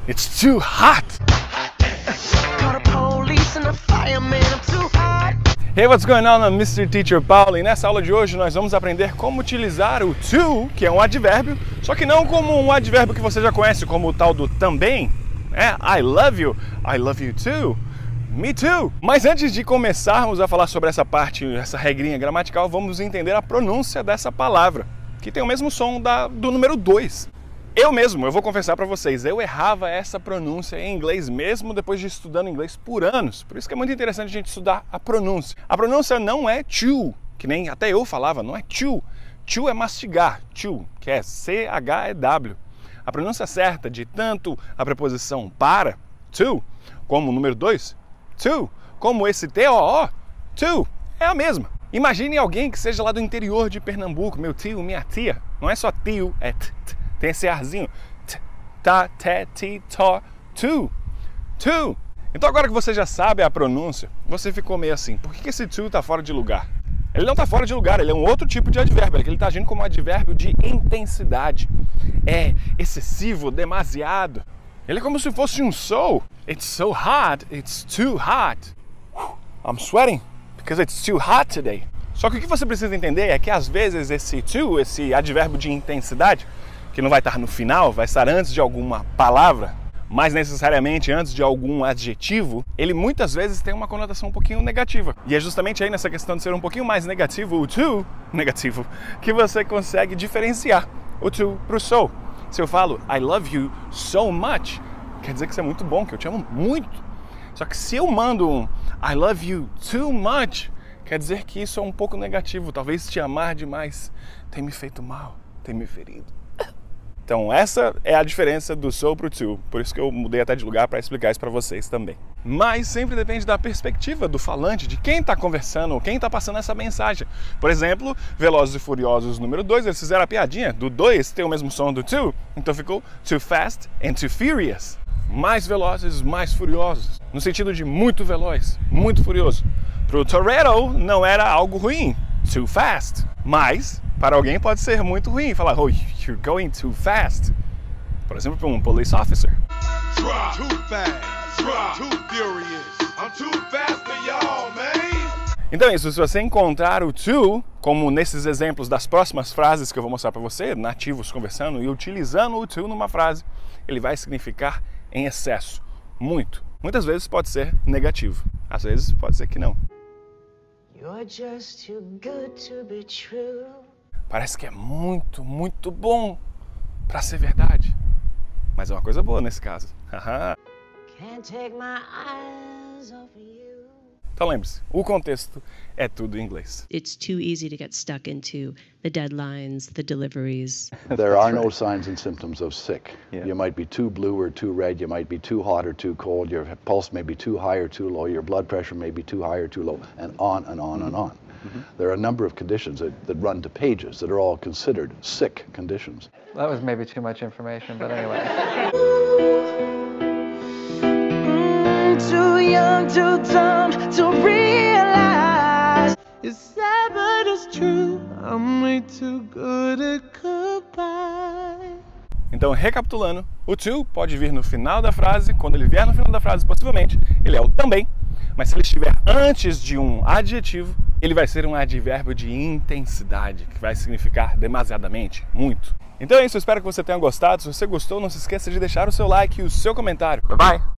It's too hot. Hey, what's going on? I'm Mr. Teacher Paulo e nessa aula de hoje nós vamos aprender como utilizar o to, que é um advérbio, só que não como um advérbio que você já conhece, como o tal do também. I love you too. Me too! Mas antes de começarmos a falar sobre essa parte, essa regrinha gramatical, vamos entender a pronúncia dessa palavra, que tem o mesmo som do número 2. Eu vou confessar para vocês, eu errava essa pronúncia em inglês mesmo depois de estudando inglês por anos. Por isso que é muito interessante a gente estudar a pronúncia. A pronúncia não é chew, que nem até eu falava, não é chew. Chew é mastigar, chew, que é C-H-E-W. A pronúncia certa de tanto a preposição para, to, como o número 2, to, como esse T-O-O, to, é a mesma. Imagine alguém que seja lá do interior de Pernambuco, meu tio, minha tia. Não é só tio, é t. Tem esse arzinho. T, ta, te, ti, to, to. To. Então agora que você já sabe a pronúncia, você ficou meio assim, por que esse to está fora de lugar? Ele não está fora de lugar, ele é um outro tipo de advérbio, ele está agindo como um advérbio de intensidade. É excessivo, demasiado. Ele é como se fosse um so. It's so hot, it's too hot. I'm sweating because it's too hot today. Só que o que você precisa entender é que às vezes esse to, esse advérbio de intensidade, que não vai estar no final, vai estar antes de alguma palavra, mais necessariamente antes de algum adjetivo, ele muitas vezes tem uma conotação um pouquinho negativa. E é justamente aí nessa questão de ser um pouquinho mais negativo, o to, negativo, que você consegue diferenciar o to pro so. Se eu falo, I love you so much, quer dizer que isso é muito bom, que eu te amo muito. Só que se eu mando um I love you too much, quer dizer que isso é um pouco negativo. Talvez te amar demais tenha me feito mal, tenha me ferido. Então essa é a diferença do so pro to, por isso que eu mudei até de lugar para explicar isso para vocês também. Mas sempre depende da perspectiva do falante, de quem está conversando, quem está passando essa mensagem. Por exemplo, Velozes e Furiosos número 2, eles fizeram a piadinha do 2 tem o mesmo som do to, então ficou too fast and too furious. Mais velozes, mais furiosos, no sentido de muito veloz, muito furioso. Pro Toretto não era algo ruim, too fast, mas para alguém pode ser muito ruim falar, oh, you're going too fast. Por exemplo, para um police officer. Então é isso, se você encontrar o to, como nesses exemplos das próximas frases que eu vou mostrar para você, nativos conversando e utilizando o to numa frase, ele vai significar em excesso, muito. Muitas vezes pode ser negativo, às vezes pode ser que não. You're just too good to be true. Parece que é muito, muito bom para ser verdade. Mas é uma coisa boa nesse caso. Can't take my eyes off you. Então lembre-se, o contexto é tudo em inglês. It's too easy to get stuck into the deadlines, the deliveries. There are no signs and symptoms of sick. Yeah. You might be too blue or too red, you might be too hot or too cold, your pulse may be too high or too low, your blood pressure may be too high or too low, and on and on and on. There are a number of conditions that run to pages that are all considered sick conditions. That was maybe too much information, but anyway. Too young, too dumb to realize it's sad but it's true. I'm way too good at goodbye. Então, recapitulando, o to pode vir no final da frase. Quando ele vier no final da frase, possivelmente, ele é o também. Mas se ele estiver antes de um adjetivo, ele vai ser um advérbio de intensidade, que vai significar demasiadamente, muito. Então é isso, eu espero que você tenha gostado. Se você gostou, não se esqueça de deixar o seu like e o seu comentário. Bye bye!